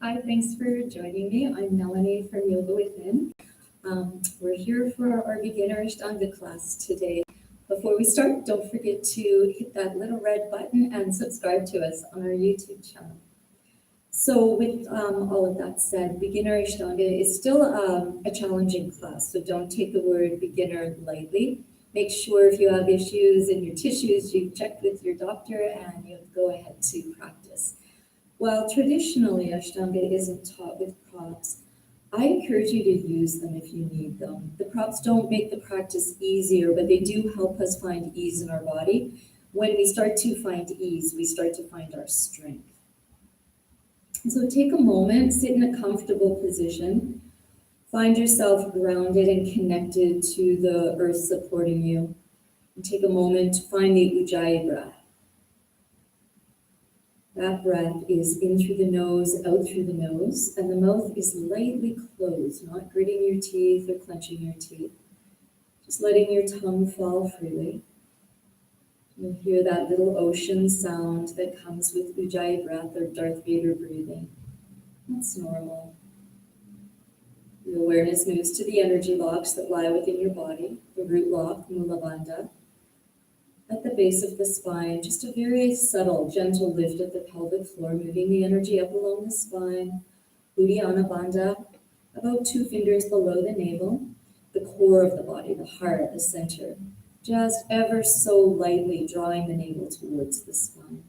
Hi, thanks for joining me. I'm Melanie from Yoga Within. We're here for our beginner Ashtanga class today. Before we start, don't forget to hit that little red button and subscribe to us on our YouTube channel. So with all of that said, beginner Ashtanga is still a challenging class, so don't take the word beginner lightly. Make sure if you have issues in your tissues, you've checked with your doctor and you go ahead to practice. While traditionally Ashtanga isn't taught with props, I encourage you to use them if you need them. The props don't make the practice easier, but they do help us find ease in our body. When we start to find ease, we start to find our strength. So take a moment, sit in a comfortable position, find yourself grounded and connected to the earth supporting you. And take a moment to find the Ujjayi breath. That breath is in through the nose, out through the nose, and the mouth is lightly closed, not gritting your teeth or clenching your teeth. Just letting your tongue fall freely. You'll hear that little ocean sound that comes with Ujjayi breath or Darth Vader breathing. That's normal. Your awareness moves to the energy locks that lie within your body, the root lock, Mula Bandha. At the base of the spine, just a very subtle, gentle lift of the pelvic floor, moving the energy up along the spine. Uddiyana Bandha, about 2 fingers below the navel, the core of the body, the heart, the center. Just ever so lightly drawing the navel towards the spine.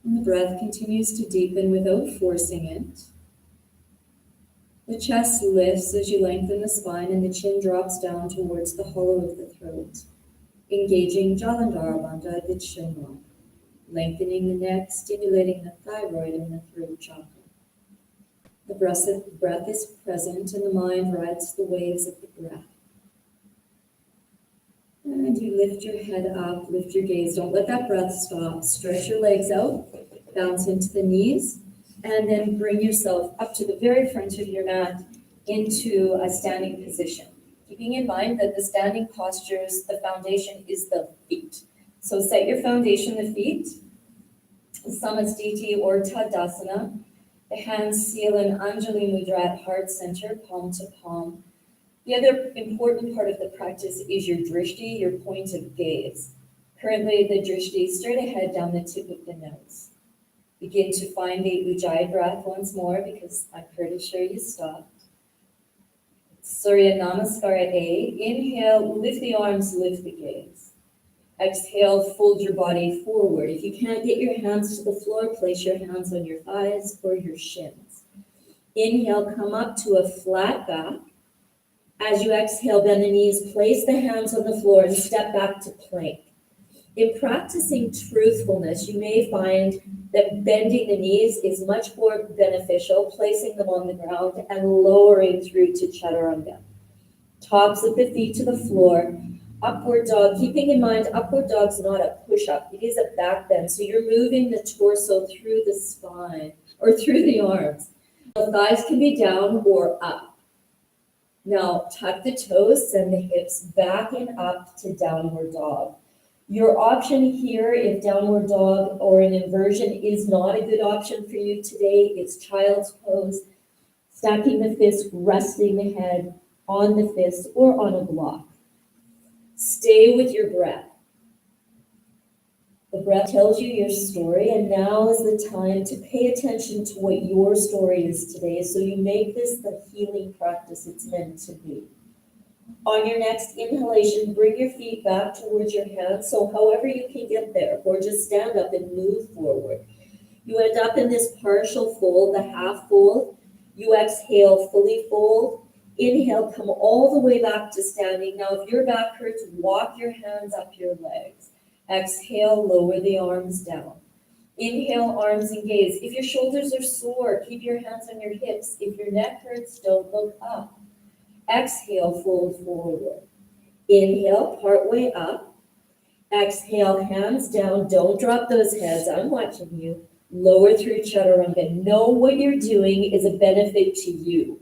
And the breath continues to deepen without forcing it. The chest lifts as you lengthen the spine and the chin drops down towards the hollow of the throat. Engaging Jalandhara Bandha, the chin lock, lengthening the neck, stimulating the thyroid and the throat chakra. The breath is present and the mind rides the waves of the breath. And you lift your head up, lift your gaze. Don't let that breath stop. Stretch your legs out, bounce into the knees, and then bring yourself up to the very front of your mat into a standing position. Keeping in mind that the standing postures, the foundation is the feet. So set your foundation, the feet, Samasthiti or Tadasana. The hands seal an Anjali Mudra at heart center, palm to palm. The other important part of the practice is your drishti, your point of gaze. Currently, the drishti is straight ahead down the tip of the nose. Begin to find the Ujjayi breath once more because I'm pretty sure you stopped. Surya Namaskara A. Inhale, lift the arms, lift the gaze. Exhale, fold your body forward. If you can't get your hands to the floor, place your hands on your thighs or your shins. Inhale, come up to a flat back. As you exhale, bend the knees, place the hands on the floor and step back to plank. In practicing truthfulness, you may find that bending the knees is much more beneficial, placing them on the ground and lowering through to chaturanga. Tops of the feet to the floor, upward dog. Keeping in mind, upward dog is not a push-up, it is a back bend. So you're moving the torso through the spine or through the arms. The thighs can be down or up. Now tuck the toes, send the hips back and up to downward dog. Your option here, if downward dog or an inversion is not a good option for you today, it's child's pose, stacking the fists, resting the head on the fist or on a block. Stay with your breath. The breath tells you your story, and now is the time to pay attention to what your story is today so you make this the healing practice it's meant to be. On your next inhalation, bring your feet back towards your hands, so however you can get there, or just stand up and move forward. You end up in this partial fold, the half fold. You exhale, fully fold. Inhale, come all the way back to standing. Now, if your back hurts, walk your hands up your legs. Exhale, lower the arms down. Inhale, arms and gaze. If your shoulders are sore, keep your hands on your hips. If your neck hurts, don't look up. Exhale, fold forward. Inhale, part way up. Exhale, hands down. Don't drop those heads. I'm watching you. Lower through chaturanga. Know what you're doing is a benefit to you.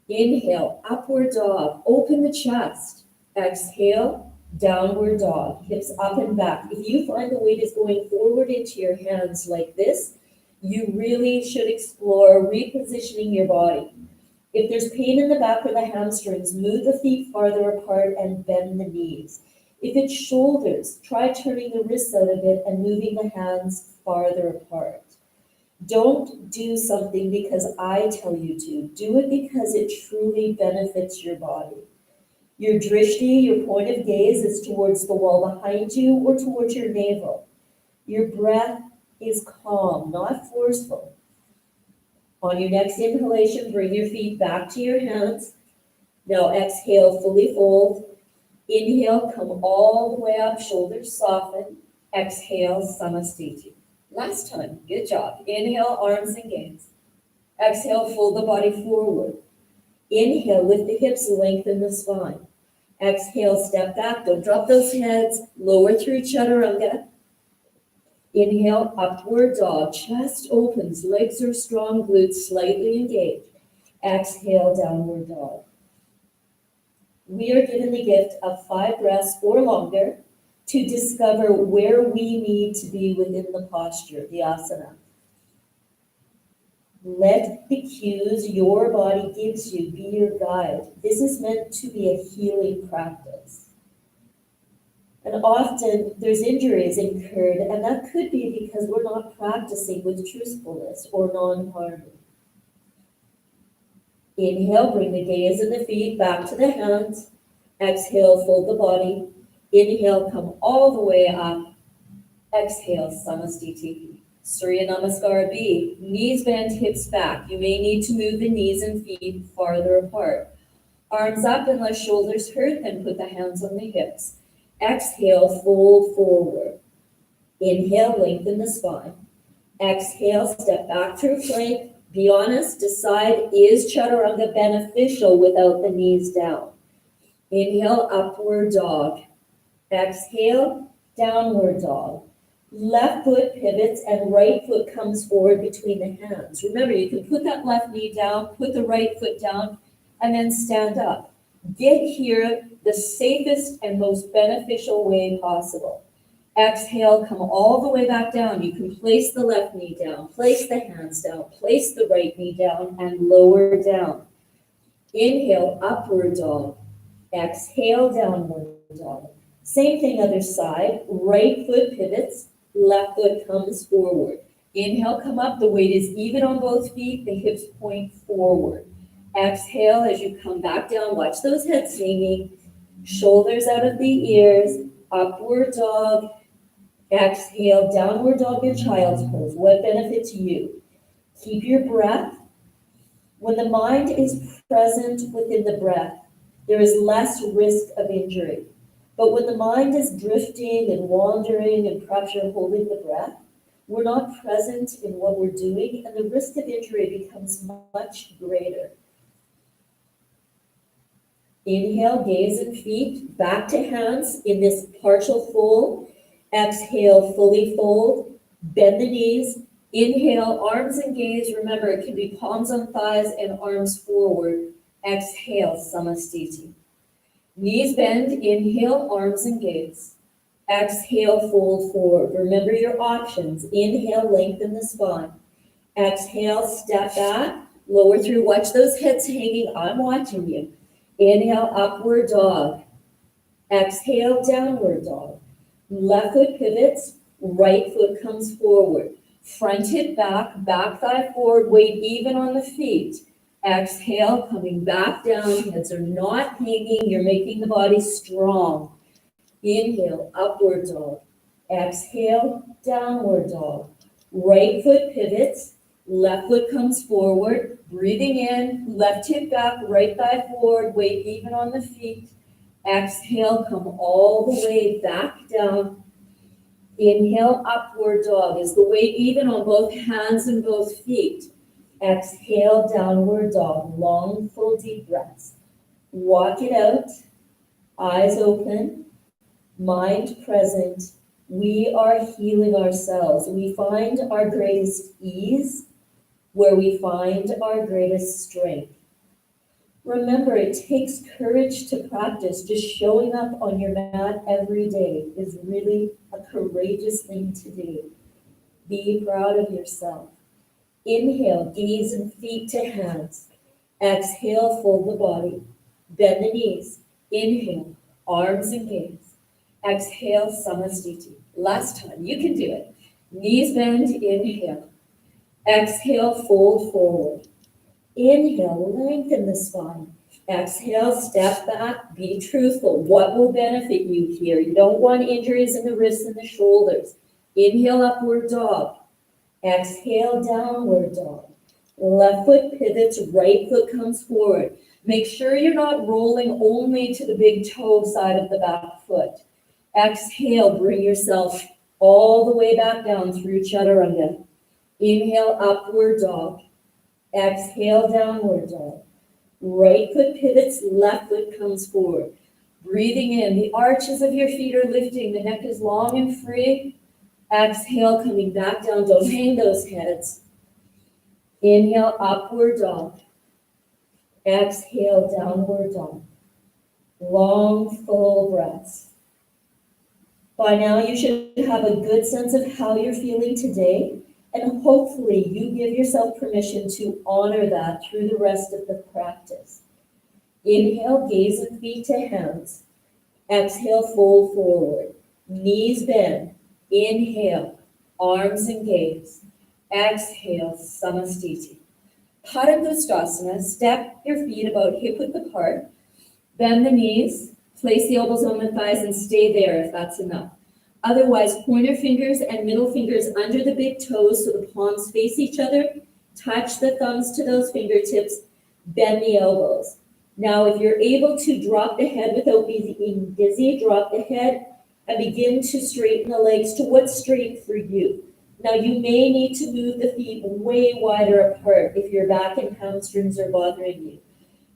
Inhale, upward dog. Open the chest. Exhale, downward dog. Hips up and back. If you find the weight is going forward into your hands like this, You really should explore repositioning your body. If there's pain in the back or the hamstrings, move the feet farther apart and bend the knees. If it's shoulders, try turning the wrists out a bit and moving the hands farther apart. Don't do something because I tell you to. Do it because it truly benefits your body. Your drishti, your point of gaze, is towards the wall behind you or towards your navel. Your breath is calm, not forceful. On your next inhalation, bring your feet back to your hands. Now exhale, fully fold. Inhale, come all the way up, shoulders soften. Exhale, samastiti. Last time, good job. Inhale, arms and gaze. Exhale, fold the body forward. Inhale, lift the hips, lengthen the spine. Exhale, step back, don't drop those heads. Lower through chaturanga. Inhale, upward dog, chest opens, legs are strong, glutes slightly engaged. Exhale, downward dog. We are given the gift of 5 breaths or longer to discover where we need to be within the posture, the asana. Let the cues your body gives you be your guide. This is meant to be a healing practice. And often there's injuries incurred, and that could be because we're not practicing with truthfulness or non-harming. Inhale, bring the gaze and the feet back to the hands. Exhale, fold the body. Inhale, come all the way up. Exhale, samastiti. Surya Namaskar B. Knees bend, hips back. You may need to move the knees and feet farther apart. Arms up unless shoulders hurt, and put the hands on the hips. Exhale, fold forward. Inhale, lengthen the spine. Exhale, step back through plank. Be honest, decide, is chaturanga beneficial without the knees down? Inhale, upward dog. Exhale, downward dog. Left foot pivots and right foot comes forward between the hands. Remember, you can put that left knee down, put the right foot down, and then stand up. Get here the safest and most beneficial way possible. Exhale, come all the way back down. You can place the left knee down, place the hands down, place the right knee down, and lower down. Inhale, upward dog. Exhale, downward dog. Same thing, other side. Right foot pivots, left foot comes forward. Inhale, come up. The weight is even on both feet. The hips point forward. Exhale as you come back down. Watch those heads hanging. Shoulders out of the ears. Upward dog. Exhale, downward dog in child's pose. What benefits you? Keep your breath. When the mind is present within the breath, there is less risk of injury. But when the mind is drifting and wandering and perhaps you're holding the breath, we're not present in what we're doing, and the risk of injury becomes much greater. Inhale, gaze and feet, back to hands in this partial fold. Exhale, fully fold, bend the knees. Inhale, arms and gaze. Remember, it can be palms on thighs and arms forward. Exhale, samastiti. Knees bend, inhale, arms and gaze. Exhale, fold forward. Remember your options. Inhale, lengthen the spine. Exhale, step back, lower through. Watch those heads hanging. I'm watching you. Inhale, upward dog. Exhale, downward dog. Left foot pivots, right foot comes forward. Front hip back, back thigh forward, weight even on the feet. Exhale, coming back down, heads are not hanging, you're making the body strong. Inhale, upward dog. Exhale, downward dog. Right foot pivots, left foot comes forward, breathing in, left hip back, right thigh forward, weight even on the feet. Exhale, come all the way back down. Inhale, upward dog. Is the weight even on both hands and both feet? Exhale, downward dog. Long, full, deep breaths. Walk it out. Eyes open. Mind present. We are healing ourselves. We find our greatest ease where we find our greatest strength. Remember, it takes courage to practice. Just showing up on your mat every day is really a courageous thing to do. Be proud of yourself. Inhale, gaze and feet to hands. Exhale, fold the body. Bend the knees. Inhale, arms and gaze. Exhale, Samastiti. Last time, you can do it. Knees bend, inhale. Exhale, fold forward. Inhale, lengthen the spine. Exhale, step back, be truthful. What will benefit you here? You don't want injuries in the wrists and the shoulders. Inhale, upward dog. Exhale, downward dog. Left foot pivots, right foot comes forward. Make sure you're not rolling only to the big toe side of the back foot. Exhale, bring yourself all the way back down through chaturanga. Inhale, upward dog. Exhale, downward dog. Right foot pivots, left foot comes forward. Breathing in, the arches of your feet are lifting, the neck is long and free. Exhale, coming back down, don't hang those heads. Inhale, upward dog. Exhale, downward dog. Long, full breaths. By now, you should have a good sense of how you're feeling today, and hopefully you give yourself permission to honor that through the rest of the practice. Inhale, gaze and feet to hands. Exhale, fold forward. Knees bend. Inhale, arms and gaze. Exhale, Samastiti. Padangusthasana, step your feet about hip-width apart. Bend the knees, place the elbows on the thighs and stay there if that's enough. Otherwise, pointer fingers and middle fingers under the big toes so the palms face each other. Touch the thumbs to those fingertips. Bend the elbows. Now, if you're able to drop the head without being dizzy, drop the head and begin to straighten the legs to what's straight for you. Now, you may need to move the feet way wider apart if your back and hamstrings are bothering you.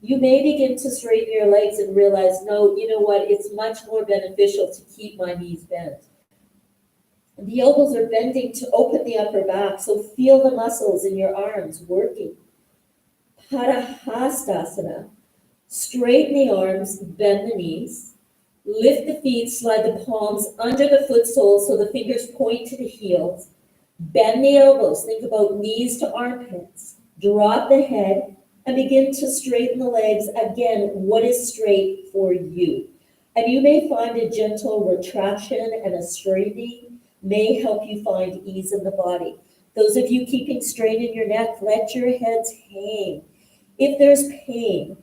You may begin to straighten your legs and realize, no, you know what, it's much more beneficial to keep my knees bent. The elbows are bending to open the upper back, so feel the muscles in your arms working. Padahastasana. Straighten the arms, bend the knees. Lift the feet, slide the palms under the foot soles so the fingers point to the heels. Bend the elbows, think about knees to armpits. Drop the head and begin to straighten the legs. Again, what is straight for you? And you may find a gentle retraction and a straightening may help you find ease in the body. Those of you keeping strain in your neck, let your heads hang. If there's pain,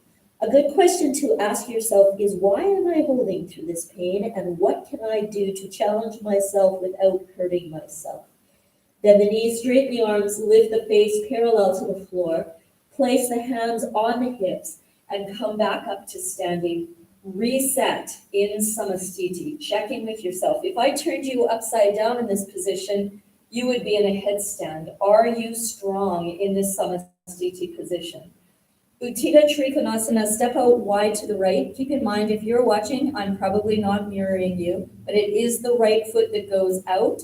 a good question to ask yourself is, why am I holding through this pain, and what can I do to challenge myself without hurting myself? Then the knees, straighten the arms, lift the face parallel to the floor, place the hands on the hips, and come back up to standing. Reset in Samastiti. Check in with yourself. If I turned you upside down in this position, you would be in a headstand. Are you strong in this Samastiti position? Uttita Trikonasana, step out wide to the right. Keep in mind, if you're watching, I'm probably not mirroring you, but it is the right foot that goes out.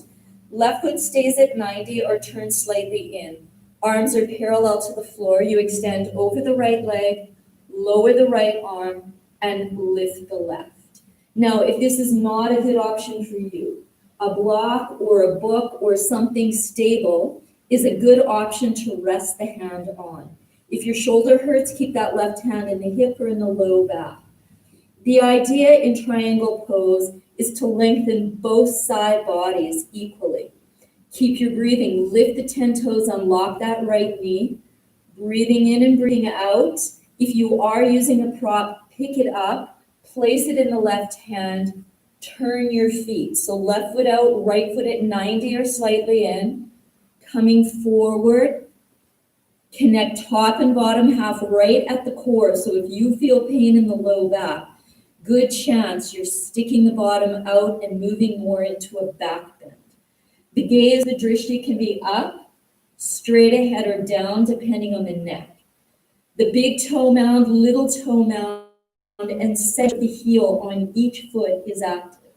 Left foot stays at 90 or turns slightly in. Arms are parallel to the floor. You extend over the right leg, lower the right arm, and lift the left. Now, if this is not a good option for you, a block or a book or something stable is a good option to rest the hand on. If your shoulder hurts, keep that left hand in the hip or in the low back. The idea in triangle pose is to lengthen both side bodies equally. Keep your breathing. Lift the 10 toes, unlock that right knee. Breathing in and breathing out. If you are using a prop, pick it up, place it in the left hand, turn your feet. So left foot out, right foot at 90 or slightly in, coming forward. Connect top and bottom half right at the core. So if you feel pain in the low back, good chance you're sticking the bottom out and moving more into a back bend. The gaze, the drishti can be up, straight ahead or down depending on the neck. The big toe mound, little toe mound, and center of the heel on each foot is active.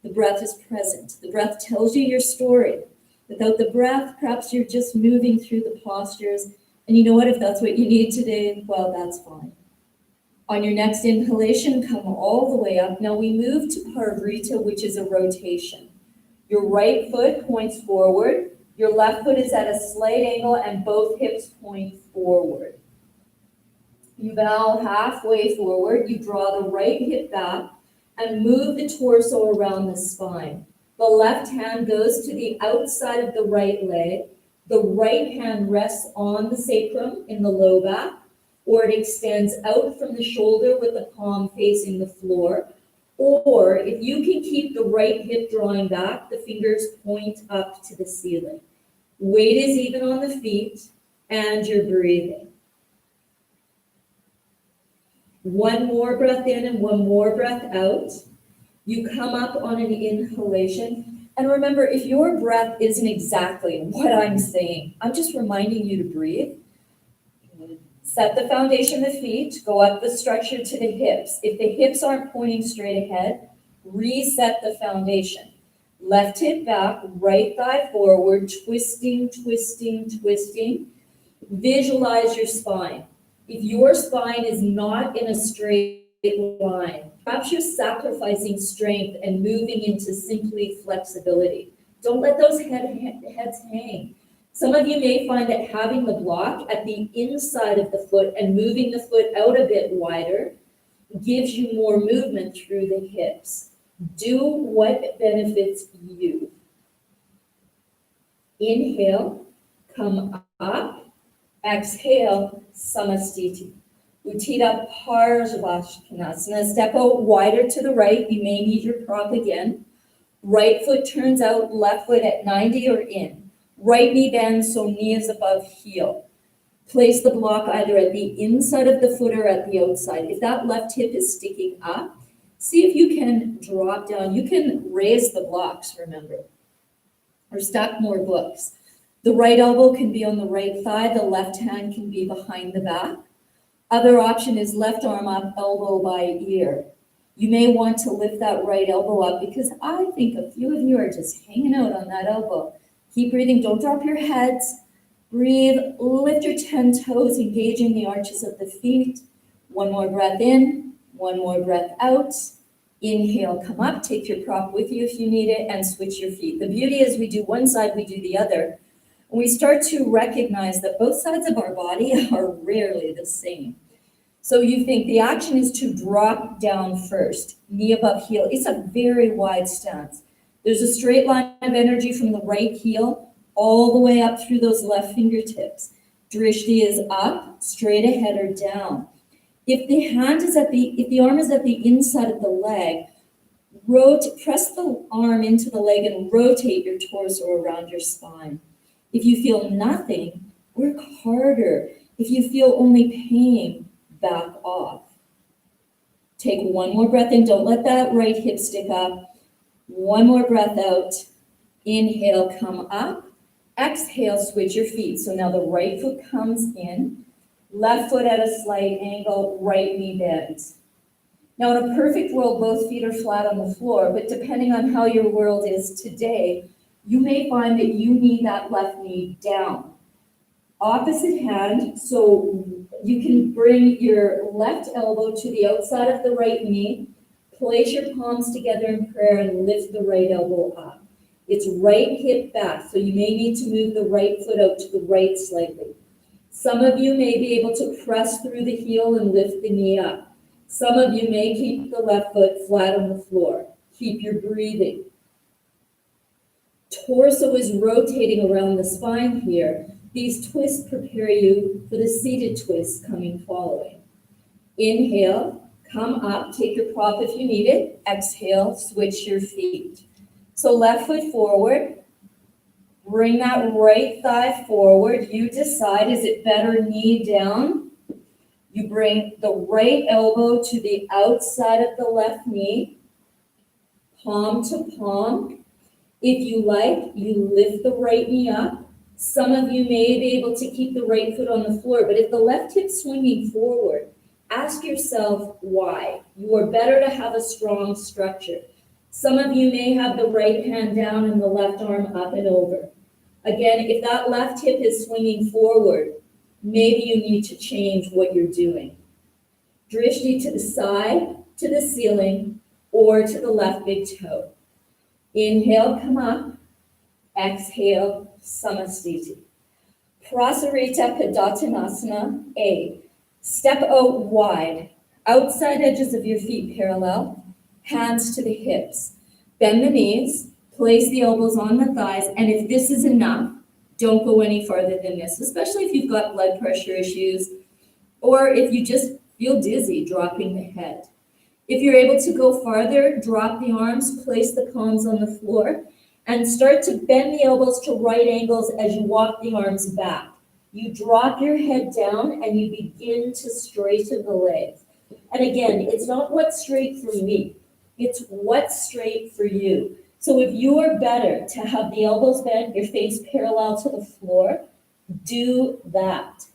The breath is present. The breath tells you your story. Without the breath, perhaps you're just moving through the postures. And you know what? If that's what you need today, well, that's fine. On your next inhalation, come all the way up. Now we move to Parivrita, which is a rotation. Your right foot points forward. Your left foot is at a slight angle and both hips point forward. You bow halfway forward, you draw the right hip back and move the torso around the spine. The left hand goes to the outside of the right leg. The right hand rests on the sacrum in the low back, or it extends out from the shoulder with the palm facing the floor. Or if you can keep the right hip drawing back, the fingers point up to the ceiling. Weight is even on the feet and you're breathing. One more breath in and one more breath out. You come up on an inhalation. And remember, if your breath isn't exactly what I'm saying, I'm just reminding you to breathe. Set the foundation of the feet, go up the structure to the hips. If the hips aren't pointing straight ahead, reset the foundation. Left hip back, right thigh forward, twisting, twisting, twisting. Visualize your spine. If your spine is not in a straight line, perhaps you're sacrificing strength and moving into simply flexibility. Don't let those heads hang. Some of you may find that having the block at the inside of the foot and moving the foot out a bit wider gives you more movement through the hips. Do what benefits you. Inhale, come up. Exhale, Samastiti. Uttita Parsvaskanasana. Step out wider to the right. You may need your prop again. Right foot turns out, left foot at 90 or in. Right knee bends so knee is above heel. Place the block either at the inside of the foot or at the outside. If that left hip is sticking up, see if you can drop down. You can raise the blocks, remember, or stack more books. The right elbow can be on the right thigh, the left hand can be behind the back. Other option is left arm up, elbow by ear. You may want to lift that right elbow up because I think a few of you are just hanging out on that elbow. Keep breathing, don't drop your heads. Breathe, lift your 10 toes, engaging the arches of the feet. One more breath in, one more breath out. Inhale, come up, take your prop with you if you need it, and switch your feet. The beauty is we do one side, we do the other. We start to recognize that both sides of our body are rarely the same. So you think the action is to drop down first, knee above heel. It's a very wide stance. There's a straight line of energy from the right heel all the way up through those left fingertips. Drishti is up, straight ahead or down. If the arm is at the inside of the leg, press the arm into the leg and rotate your torso around your spine. If you feel nothing, work harder. If you feel only pain, back off. Take one more breath in. Don't let that right hip stick up. One more breath out. Inhale, come up. Exhale, switch your feet. So now the right foot comes in. Left foot at a slight angle, right knee bends. Now in a perfect world, both feet are flat on the floor, but depending on how your world is today, you may find that you need that left knee down. Opposite hand, so you can bring your left elbow to the outside of the right knee, place your palms together in prayer and lift the right elbow up. It's right hip back, so you may need to move the right foot out to the right slightly. Some of you may be able to press through the heel and lift the knee up. Some of you may keep the left foot flat on the floor. Keep your breathing. Torso is rotating around the spine here. These twists prepare you for the seated twist following. Inhale, come up, take your prop if you need it. Exhale, switch your feet. So left foot forward, bring that right thigh forward. You decide, is it better knee down? You bring the right elbow to the outside of the left knee, palm to palm. If you like, you lift the right knee up. Some of you may be able to keep the right foot on the floor, but if the left hip's swinging forward, ask yourself why. You are better to have a strong structure. Some of you may have the right hand down and the left arm up and over. Again, if that left hip is swinging forward, maybe you need to change what you're doing. Drishti to the side, to the ceiling, or to the left big toe. Inhale, come up. Exhale, Samasthiti. Prasarita Padottanasana, A. Step out wide, outside edges of your feet parallel, hands to the hips. Bend the knees, place the elbows on the thighs, and if this is enough, don't go any farther than this, especially if you've got blood pressure issues, or if you just feel dizzy, dropping the head. If you're able to go farther, drop the arms, place the palms on the floor, and start to bend the elbows to right angles as you walk the arms back. You drop your head down and you begin to straighten the legs. And again, it's not what's straight for me, it's what's straight for you. So if you are better to have the elbows bent, your face parallel to the floor, do that.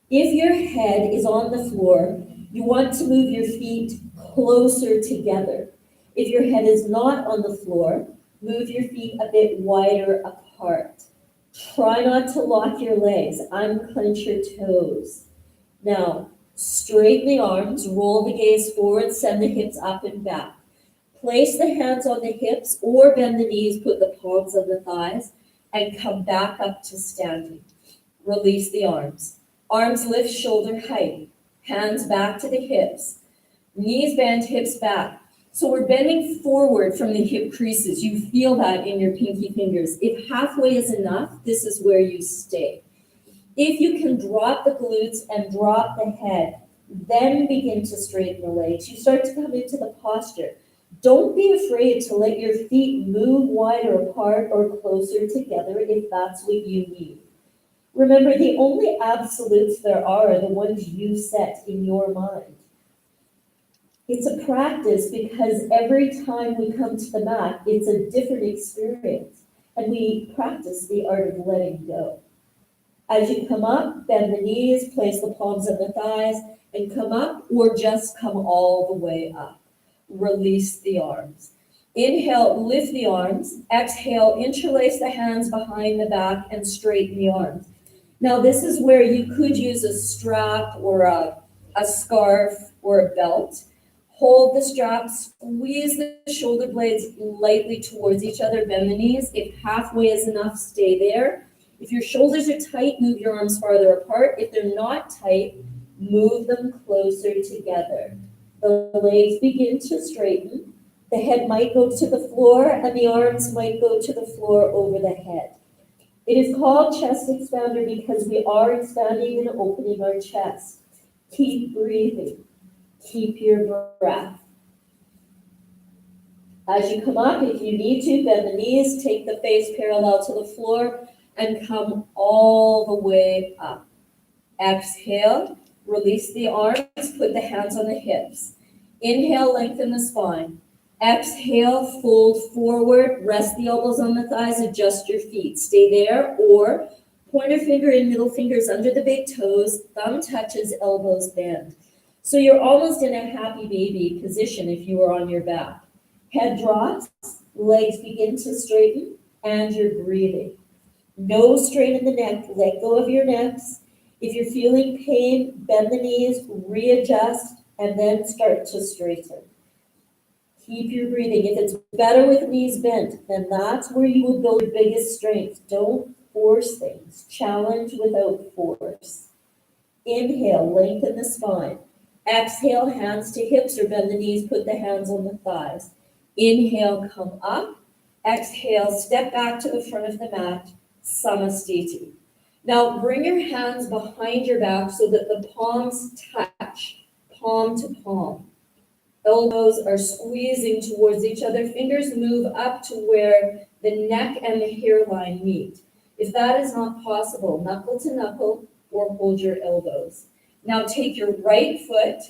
If your head is on the floor, you want to move your feet closer together. If your head is not on the floor, move your feet a bit wider apart. Try not to lock your legs, unclench your toes. Now, straighten the arms, roll the gaze forward, send the hips up and back. Place the hands on the hips or bend the knees, put the palms on the thighs, and come back up to standing. Release the arms. Arms lift shoulder height. Hands back to the hips. Knees bend, hips back. So we're bending forward from the hip creases. You feel that in your pinky fingers. If halfway is enough, this is where you stay. If you can drop the glutes and drop the head, then begin to straighten the legs. You start to come into the posture. Don't be afraid to let your feet move wider apart or closer together if that's what you need. Remember, the only absolutes there are the ones you set in your mind. It's a practice because every time we come to the mat, it's a different experience, and we practice the art of letting go. As you come up, bend the knees, place the palms on the thighs, and come up or just come all the way up. Release the arms. Inhale, lift the arms. Exhale, interlace the hands behind the back and straighten the arms. Now, this is where you could use a strap or a scarf or a belt. Hold the strap, squeeze the shoulder blades lightly towards each other, bend the knees. If halfway is enough, stay there. If your shoulders are tight, move your arms farther apart. If they're not tight, move them closer together. The legs begin to straighten. The head might go to the floor and the arms might go to the floor over the head. It is called chest expander because we are expanding and opening our chest. Keep breathing. Keep your breath. As you come up, if you need to, bend the knees, take the face parallel to the floor, and come all the way up. Exhale, release the arms, put the hands on the hips. Inhale, lengthen the spine. Exhale, fold forward, rest the elbows on the thighs, adjust your feet. Stay there, or pointer finger and middle fingers under the big toes, thumb touches, elbows bend. So you're almost in a happy baby position if you are on your back. Head drops, legs begin to straighten, and you're breathing. No strain in the neck, let go of your necks. If you're feeling pain, bend the knees, readjust, and then start to straighten. Keep your breathing. If it's better with knees bent, then that's where you will build your biggest strength. Don't force things. Challenge without force. Inhale, lengthen the spine. Exhale, hands to hips or bend the knees, put the hands on the thighs. Inhale, come up. Exhale, step back to the front of the mat, Samasthiti. Now bring your hands behind your back so that the palms touch, palm to palm. Elbows are squeezing towards each other. Fingers move up to where the neck and the hairline meet. If that is not possible, knuckle to knuckle or hold your elbows. Now take your right foot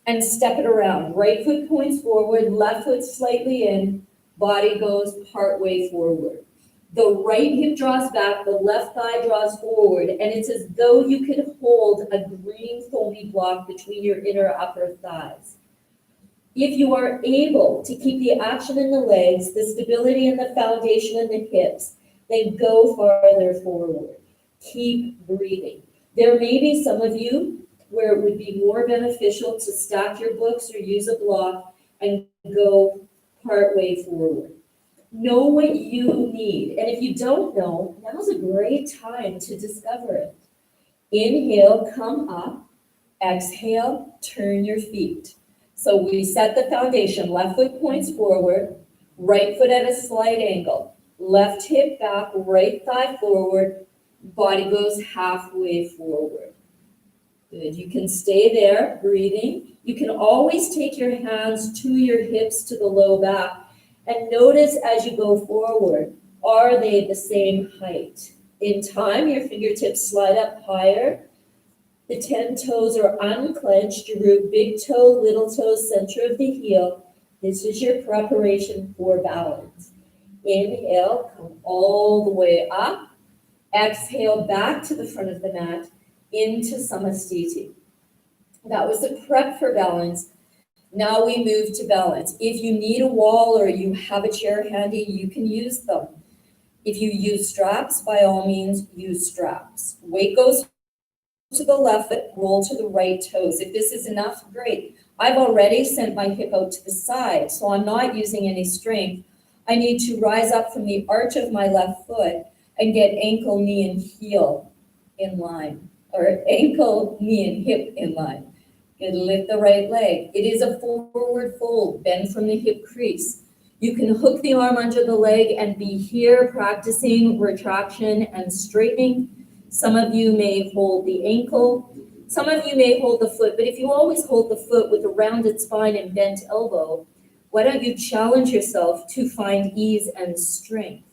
and step it around. Right foot points forward, left foot slightly in, body goes partway forward. The right hip draws back, the left thigh draws forward, and it's as though you could hold a green foamy block between your inner upper thighs. If you are able to keep the action in the legs, the stability in the foundation in the hips, then go farther forward. Keep breathing. There may be some of you where it would be more beneficial to stack your books or use a block and go part way forward. Know what you need. And if you don't know, now's a great time to discover it. Inhale, come up. Exhale, turn your feet. So we set the foundation. Left foot points forward, right foot at a slight angle. Left hip back, right thigh forward, body goes halfway forward. Good. You can stay there, breathing. You can always take your hands to your hips, to the low back, and notice as you go forward, are they the same height? In time, your fingertips slide up higher. The 10 toes are unclenched. You root big toe, little toe, center of the heel. This is your preparation for balance. Inhale, come all the way up. Exhale, back to the front of the mat, into Samastiti. That was the prep for balance. Now we move to balance. If you need a wall or you have a chair handy, you can use them. If you use straps, by all means, use straps. Weight goes to the left foot, roll to the right toes. If this is enough, great. I've already sent my hip out to the side, so I'm not using any strength. I need to rise up from the arch of my left foot and get ankle, knee, and heel in line, or ankle, knee, and hip in line. Good, lift the right leg. It is a forward fold, bend from the hip crease. You can hook the arm under the leg and be here practicing retraction and straightening. Some of you may hold the ankle. Some of you may hold the foot, but if you always hold the foot with a rounded spine and bent elbow, why don't you challenge yourself to find ease and strength?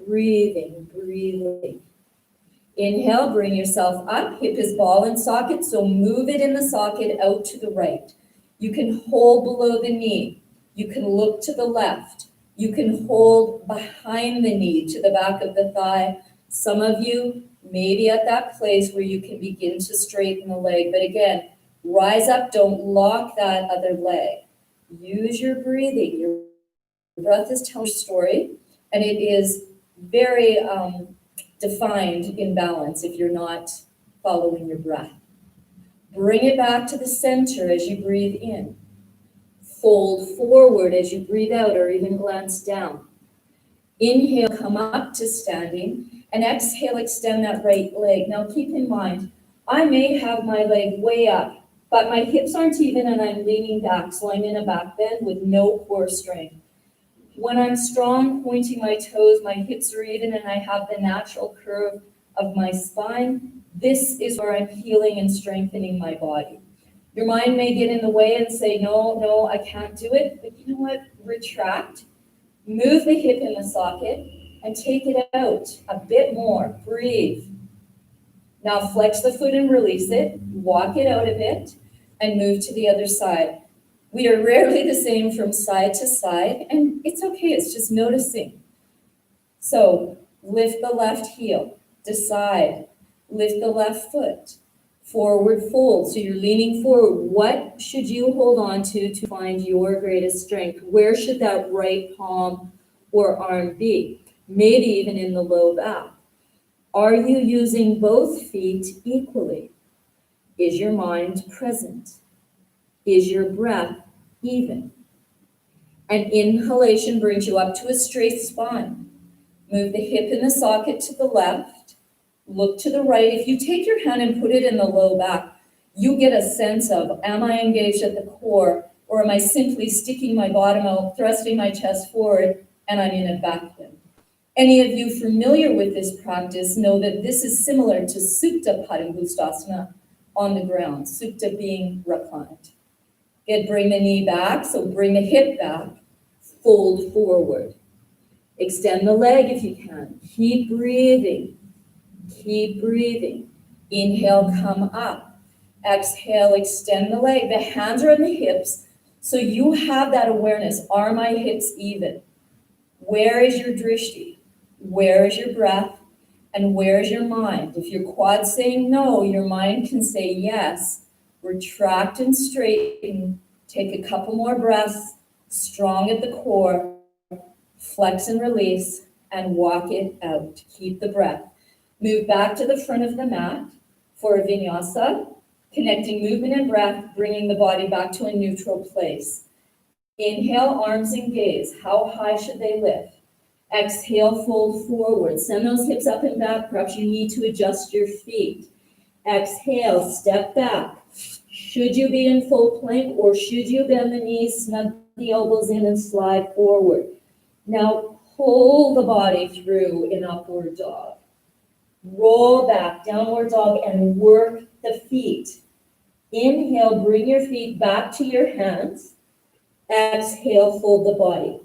Breathing, breathing. Inhale, bring yourself up. Hip is ball and socket, so move it in the socket out to the right. You can hold below the knee. You can look to the left. You can hold behind the knee to the back of the thigh. Some of you may be at that place where you can begin to straighten the leg. But again, rise up, don't lock that other leg. Use your breathing. Your breath is telling your story, and it is very defined in balance if you're not following your breath. Bring it back to the center as you breathe in. Fold forward as you breathe out, or even glance down. Inhale, come up to standing, and exhale, extend that right leg. Now keep in mind, I may have my leg way up, but my hips aren't even and I'm leaning back, so I'm in a back bend with no core strength. When I'm strong, pointing my toes, my hips are even, and I have the natural curve of my spine, this is where I'm healing and strengthening my body. Your mind may get in the way and say, no, I can't do it, but you know what? Retract, move the hip in the socket, and take it out a bit more. Breathe. Now flex the foot and release it, walk it out a bit, and move to the other side. We are rarely the same from side to side, and it's okay, it's just noticing. So lift the left heel, decide, lift the left foot, forward fold. So you're leaning forward. What should you hold on to find your greatest strength? Where should that right palm or arm be? Maybe even in the low back. Are you using both feet equally? Is your mind present? Is your breath even? An inhalation brings you up to a straight spine. Move the hip in the socket to the left. Look to the right. If you take your hand and put it in the low back, you get a sense of, am I engaged at the core, or am I simply sticking my bottom out, thrusting my chest forward, and I'm in a back bend? Any of you familiar with this practice know that this is similar to Supta Padangusthasana on the ground, Supta being reclined. Good, bring the knee back, so bring the hip back, fold forward. Extend the leg if you can. Keep breathing. Keep breathing. Inhale, come up. Exhale, extend the leg. The hands are on the hips, so you have that awareness. Are my hips even? Where is your drishti? Where is your breath? And where is your mind? If your quad's saying no, your mind can say yes. Retract and straighten. Take a couple more breaths. Strong at the core. Flex and release, and walk it out. Keep the breath. Move back to the front of the mat for a vinyasa, connecting movement and breath, bringing the body back to a neutral place. Inhale, arms and gaze. How high should they lift? Exhale, fold forward. Send those hips up and back. Perhaps you need to adjust your feet. Exhale, step back. Should you be in full plank or should you bend the knees, snug the elbows in and slide forward? Now pull the body through in upward dog. Roll back, downward dog, and work the feet. Inhale, bring your feet back to your hands. Exhale, fold the body.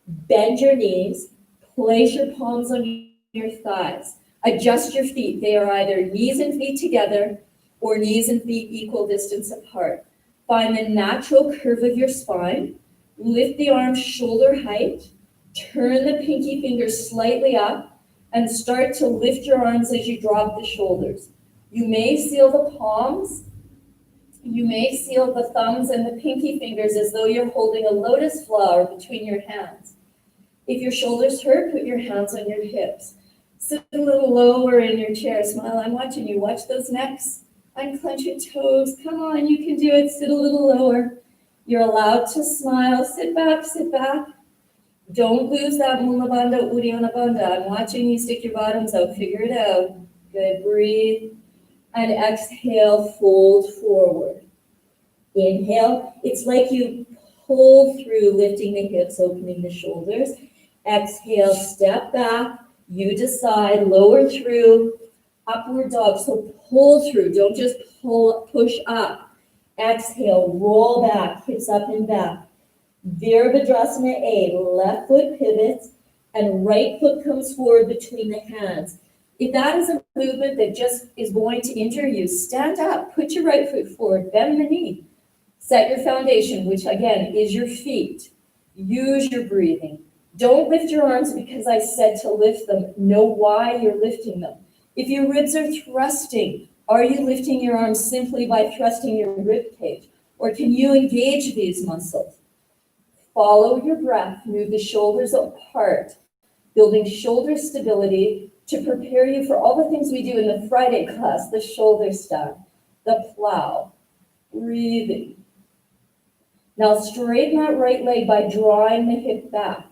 Bend your knees, place your palms on your thighs. Adjust your feet. They are either knees and feet together or knees and feet equal distance apart. Find the natural curve of your spine. Lift the arms shoulder height. Turn the pinky fingers slightly up and start to lift your arms as you drop the shoulders. You may seal the palms. You may seal the thumbs and the pinky fingers as though you're holding a lotus flower between your hands. If your shoulders hurt, put your hands on your hips. Sit a little lower in your chair. Smile. I'm watching you. Watch those necks. Unclench your toes. Come on, you can do it. Sit a little lower. You're allowed to smile. Sit back, sit back. Don't lose that Mula Bandha, Uddiyana Bandha. I'm watching you. Stick your bottoms out. Figure it out. Good. Breathe. And exhale, fold forward. Inhale. It's like you pull through, lifting the hips, opening the shoulders. Exhale, step back. You decide, lower through, upward dog. So pull through, don't just push up. Exhale, roll back, hips up and back. Virabhadrasana A, left foot pivots and right foot comes forward between the hands. If that is a movement that just is going to injure you, stand up, put your right foot forward, bend the knee. Set your foundation, which again is your feet. Use your breathing. Don't lift your arms because I said to lift them. Know why you're lifting them. If your ribs are thrusting, are you lifting your arms simply by thrusting your rib cage? Or can you engage these muscles? Follow your breath. Move the shoulders apart, building shoulder stability to prepare you for all the things we do in the Friday class, the shoulder stack, the plow, breathing. Now straighten that right leg by drawing the hip back.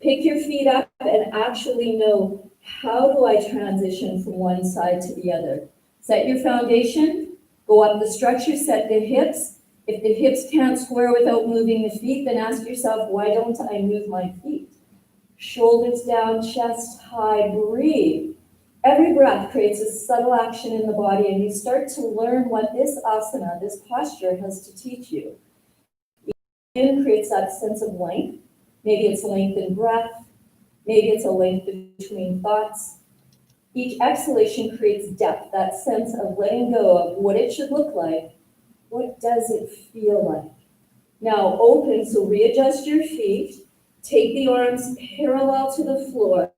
Pick your feet up and actually know, how do I transition from one side to the other? Set your foundation, go up the structure, set the hips. If the hips can't square without moving the feet, then ask yourself, why don't I move my feet? Shoulders down, chest high, breathe. Every breath creates a subtle action in the body, and you start to learn what this asana, this posture, has to teach you. It creates that sense of length. Maybe it's length in breath. Maybe it's a length between thoughts. Each exhalation creates depth, that sense of letting go of what it should look like. What does it feel like? Now open, so readjust your feet. Take the arms parallel to the floor.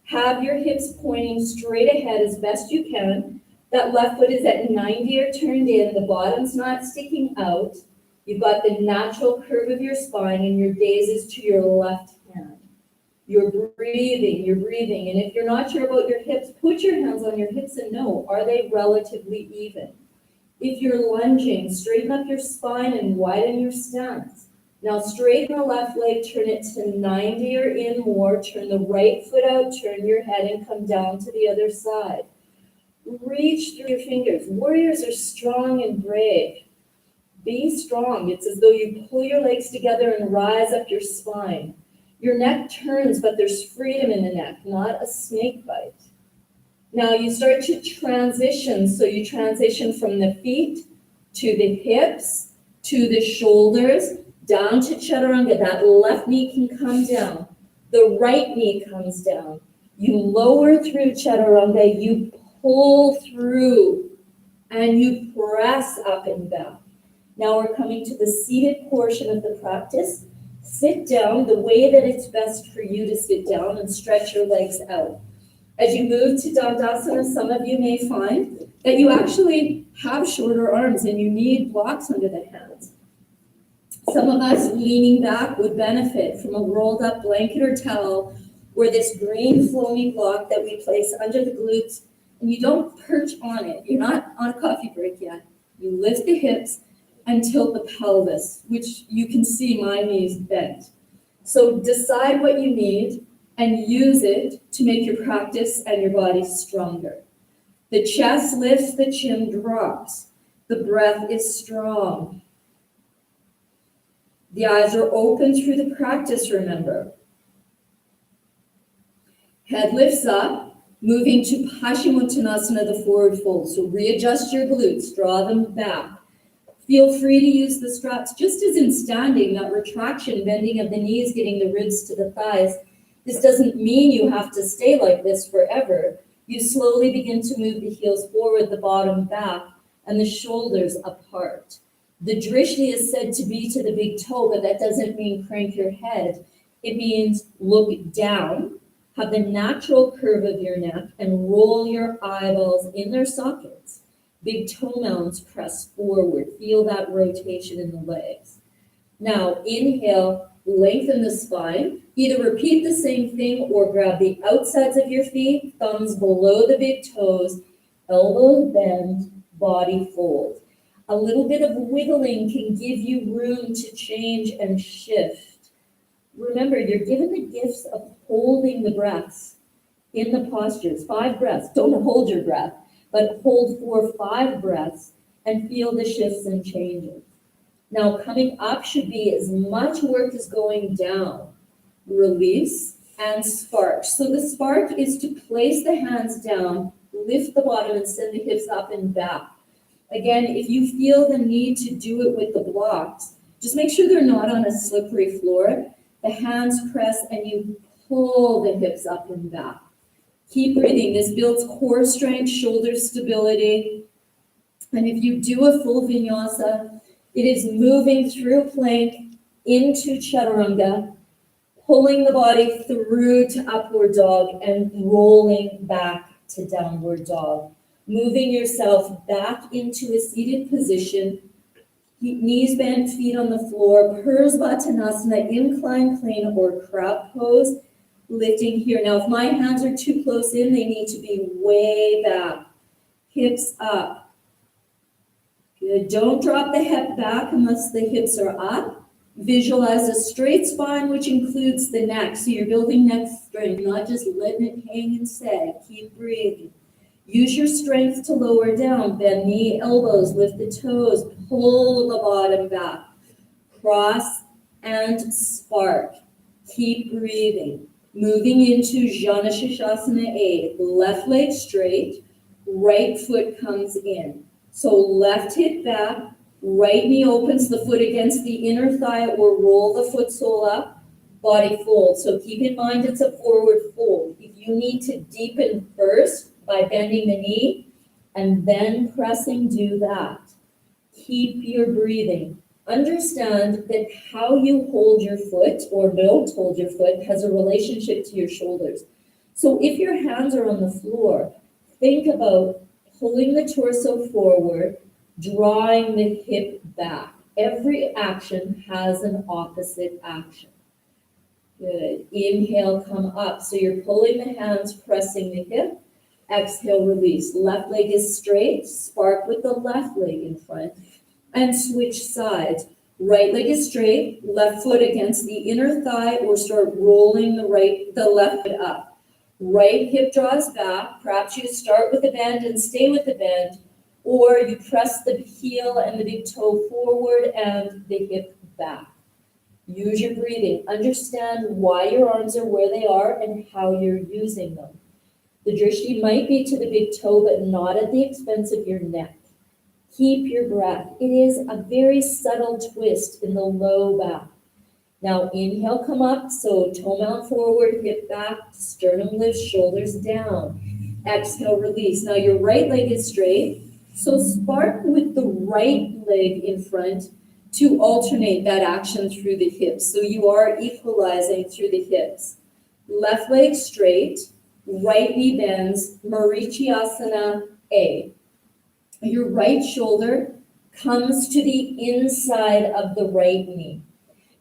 Have your hips pointing straight ahead as best you can. That left foot is at 90 or turned in. The bottom's not sticking out. You've got the natural curve of your spine and your gaze is to your left hand. You're breathing. And if you're not sure about your hips, put your hands on your hips and know, are they relatively even? If you're lunging, straighten up your spine and widen your stance. Now straighten the left leg, turn it to 90 or in more, turn the right foot out, turn your head and come down to the other side. Reach through your fingers. Warriors are strong and brave. Be strong. It's as though you pull your legs together and rise up your spine. Your neck turns, but there's freedom in the neck, not a snake bite. Now you start to transition. So you transition from the feet to the hips, to the shoulders, down to chaturanga. That left knee can come down. The right knee comes down. You lower through chaturanga, you pull through, and you press up and back. Now we're coming to the seated portion of the practice. Sit down the way that it's best for you to sit down and stretch your legs out. As you move to Dandasana, some of you may find that you actually have shorter arms and you need blocks under the hands. Some of us leaning back would benefit from a rolled up blanket or towel or this green foamy block that we place under the glutes, and you don't perch on it. You're not on a coffee break yet. You lift the hips, and tilt the pelvis, which you can see my knees bent. So decide what you need and use it to make your practice and your body stronger. The chest lifts, the chin drops. The breath is strong. The eyes are open through the practice, remember. Head lifts up, moving to Paschimottanasana, the forward fold. So readjust your glutes, draw them back. Feel free to use the straps, just as in standing, that retraction, bending of the knees, getting the ribs to the thighs. This doesn't mean you have to stay like this forever. You slowly begin to move the heels forward, the bottom back, and the shoulders apart. The drishti is said to be to the big toe, but that doesn't mean crank your head. It means look down, have the natural curve of your neck, and roll your eyeballs in their sockets. Big toe mounds press forward. Feel that rotation in the legs. Now, inhale, lengthen the spine. Either repeat the same thing or grab the outsides of your feet, thumbs below the big toes, elbows bend, body fold. A little bit of wiggling can give you room to change and shift. Remember, you're given the gifts of holding the breaths in the postures. 5 breaths. Don't hold your breath, but hold for 5 breaths and feel the shifts and changes. Now, coming up should be as much work as going down. Release and spark. So the spark is to place the hands down, lift the bottom, and send the hips up and back. Again, if you feel the need to do it with the blocks, just make sure they're not on a slippery floor. The hands press and you pull the hips up and back. Keep breathing. This builds core strength, shoulder stability. And if you do a full vinyasa, it is moving through plank into chaturanga, pulling the body through to upward dog and rolling back to downward dog. Moving yourself back into a seated position, knees bent, feet on the floor, Parsvattanasana, inclined plane or crab pose, lifting here. Now, if my hands are too close in, they need to be way back, hips up. Good. Don't drop the hip back unless the hips are up. Visualize a straight spine, which includes the neck. So you're building neck strength, not just letting it hang and sag. Keep breathing. Use your strength to lower down. Bend the elbows, lift the toes, pull the bottom back. Cross and spark. Keep breathing. Moving into Jana Shishasana A. Left leg straight, right foot comes in. So left hip back, right knee opens the foot against the inner thigh or roll the foot sole up, body fold. So keep in mind it's a forward fold. If you need to deepen first by bending the knee and then pressing, do that. Keep your breathing. Understand that how you hold your foot or don't hold your foot has a relationship to your shoulders. So if your hands are on the floor, think about pulling the torso forward, drawing the hip back. Every action has an opposite action. Good. Inhale, come up. So you're pulling the hands, pressing the hip. Exhale, release. Left leg is straight. Spark with the left leg in front. And switch sides. Right leg is straight. Left foot against the inner thigh or start rolling the left foot up. Right hip draws back. Perhaps you start with a bend and stay with the bend, or you press the heel and the big toe forward and the hip back. Use your breathing. Understand why your arms are where they are and how you're using them. The drishti might be to the big toe, but not at the expense of your neck. Keep your breath. It is a very subtle twist in the low back. Now inhale, come up, so toe mount forward, hip back, sternum lifts, shoulders down. Exhale, release. Now your right leg is straight, so spark with the right leg in front to alternate that action through the hips. So you are equalizing through the hips. Left leg straight, right knee bends, Marichyasana A. Your right shoulder comes to the inside of the right knee.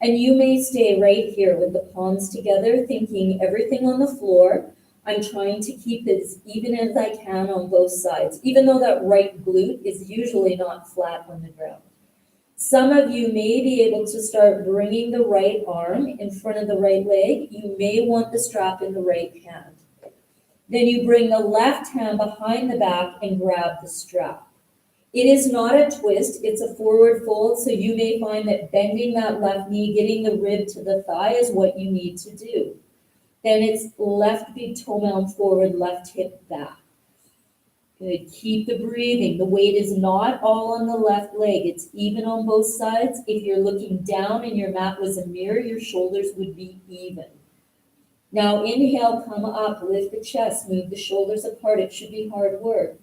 And you may stay right here with the palms together, thinking everything on the floor. I'm trying to keep it as even as I can on both sides, even though that right glute is usually not flat on the ground. Some of you may be able to start bringing the right arm in front of the right leg. You may want the strap in the right hand. Then you bring the left hand behind the back and grab the strap. It is not a twist, it's a forward fold, so you may find that bending that left knee, getting the rib to the thigh is what you need to do. Then it's left big toe mound forward, left hip back. Good, keep the breathing. The weight is not all on the left leg, it's even on both sides. If you're looking down and your mat was a mirror, your shoulders would be even. Now inhale, come up, lift the chest, move the shoulders apart. It should be hard work.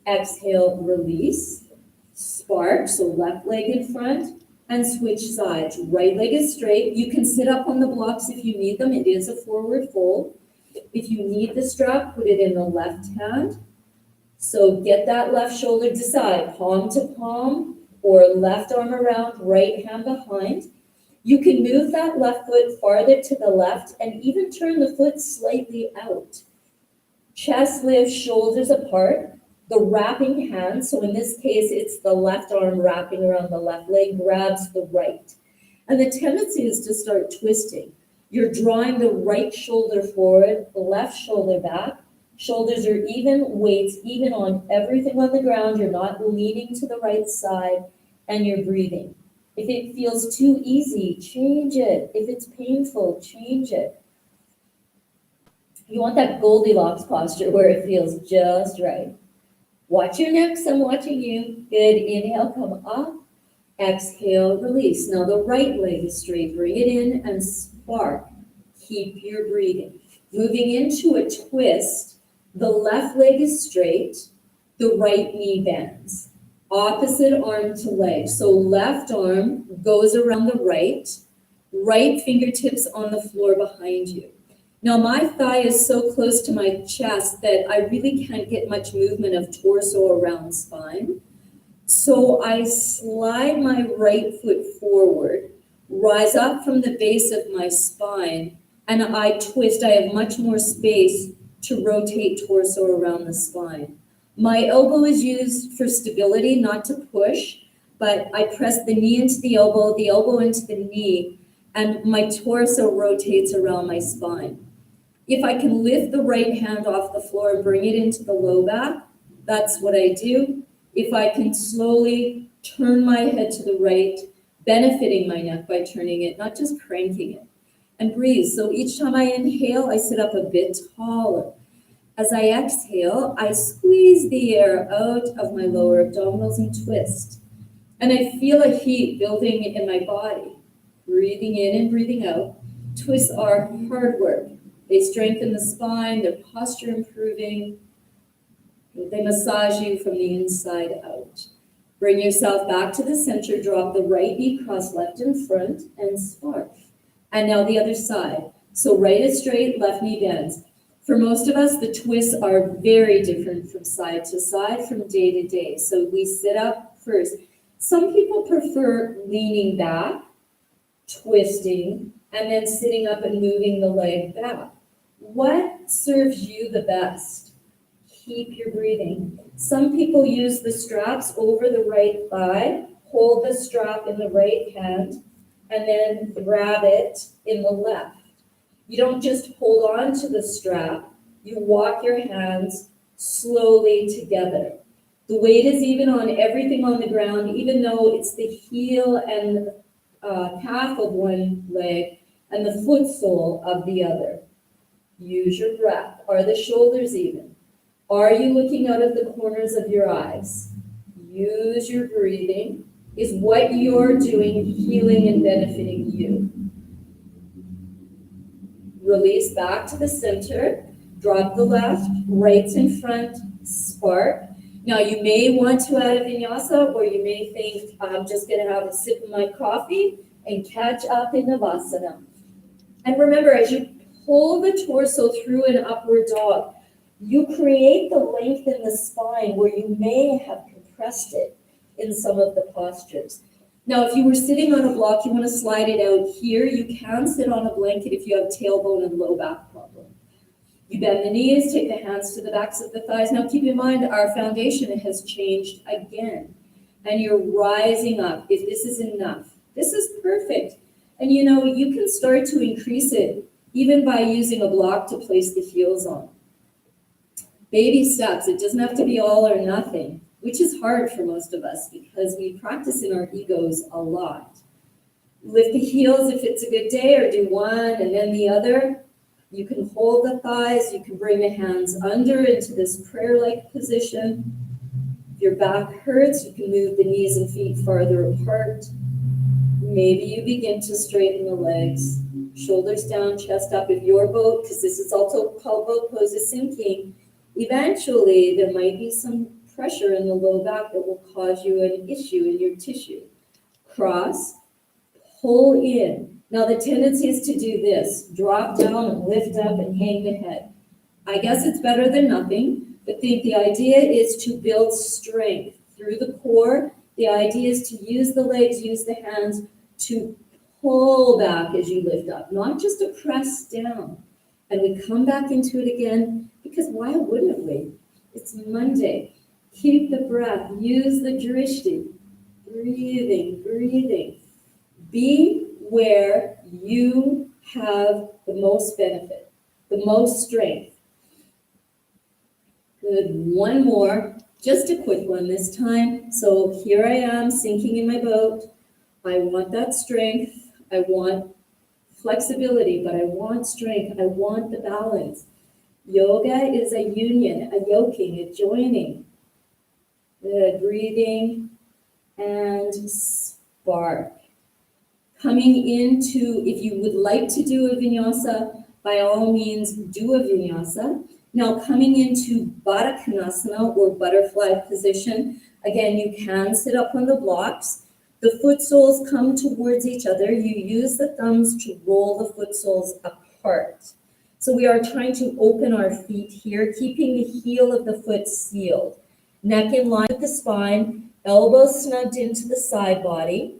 Exhale, release, spark, so left leg in front, and switch sides. Right leg is straight. You can sit up on the blocks if you need them. It is a forward fold. If you need the strap, put it in the left hand. So get that left shoulder, decide, palm to palm, or left arm around, right hand behind. You can move that left foot farther to the left and even turn the foot slightly out. Chest lift, shoulders apart. The wrapping hand, so in this case, it's the left arm wrapping around the left leg, grabs the right. And the tendency is to start twisting. You're drawing the right shoulder forward, the left shoulder back. Shoulders are even, weights even on everything on the ground. You're not leaning to the right side, and you're breathing. If it feels too easy, change it. If it's painful, change it. You want that Goldilocks posture where it feels just right. Watch your necks, I'm watching you. Good, inhale, come up. Exhale, release. Now the right leg is straight. Bring it in and spark. Keep your breathing. Moving into a twist, the left leg is straight, the right knee bends. Opposite arm to leg. So left arm goes around the right fingertips on the floor behind you. Now my thigh is so close to my chest that I really can't get much movement of torso around spine. So I slide my right foot forward, rise up from the base of my spine, and I twist. I have much more space to rotate torso around the spine. My elbow is used for stability, not to push, but I press the knee into the elbow into the knee, and my torso rotates around my spine. If I can lift the right hand off the floor and bring it into the low back, that's what I do. If I can slowly turn my head to the right, benefiting my neck by turning it, not just cranking it, and breathe. So each time I inhale, I sit up a bit taller. As I exhale, I squeeze the air out of my lower abdominals and twist. And I feel a heat building in my body. Breathing in and breathing out. Twists are hard work. They strengthen the spine, their posture improving. They massage you from the inside out. Bring yourself back to the center, drop the right knee cross left in front, and spark. And now the other side. So right is straight, left knee bends. For most of us, the twists are very different from side to side, from day to day. So we sit up first. Some people prefer leaning back, twisting, and then sitting up and moving the leg back. What serves you the best? Keep your breathing. Some people use the straps over the right thigh, hold the strap in the right hand, and then grab it in the left. You don't just hold on to the strap, you walk your hands slowly together. The weight is even on everything on the ground, even though it's the heel and calf of one leg and the foot sole of the other. Use your breath. Are the shoulders even? Are you looking out of the corners of your eyes? Use your breathing. Is what you're doing healing and benefiting you? Release back to the center. Drop the left, right's in front, spark. Now you may want to add a vinyasa, or you may think, I'm just gonna have a sip of my coffee and catch up in Navasana. And remember, as you pull the torso through an upward dog, you create the length in the spine where you may have compressed it in some of the postures. Now, if you were sitting on a block, you want to slide it out here. You can sit on a blanket if you have tailbone and low back problem. You bend the knees, take the hands to the backs of the thighs. Now, keep in mind, our foundation has changed again. and you're rising up. If this is enough, this is perfect. And you know, you can start to increase it even by using a block to place the heels on. Baby steps, it doesn't have to be all or nothing, which is hard for most of us because we practice in our egos a lot. Lift the heels if it's a good day, or do one and then the other. You can hold the thighs, you can bring the hands under into this prayer-like position. If your back hurts, you can move the knees and feet farther apart. Maybe you begin to straighten the legs, shoulders down, chest up. If your boat, because this is also called boat pose, is sinking, eventually there might be some pressure in the low back that will cause you an issue in your tissue. Cross, pull in. Now the tendency is to do this, drop down, lift up, and hang the head. I guess it's better than nothing, but think the idea is to build strength through the core. The idea is to use the legs, use the hands to pull back as you lift up, not just to press down. And we come back into it again, because why wouldn't we? It's Monday. Keep the breath, use the drishti. Breathing, breathing. Be where you have the most benefit, the most strength. Good, one more, just a quick one this time. So here I am sinking in my boat. I want that strength. I want flexibility, but I want strength. I want the balance. Yoga is a union, a yoking, a joining. Good, breathing and spark. Coming into, if you would like to do a vinyasa, by all means do a vinyasa. Now coming into Baddha Konasana or butterfly position, again, you can sit up on the blocks. The foot soles come towards each other. You use the thumbs to roll the foot soles apart. So we are trying to open our feet here, keeping the heel of the foot sealed. Neck in line with the spine, elbows snugged into the side body.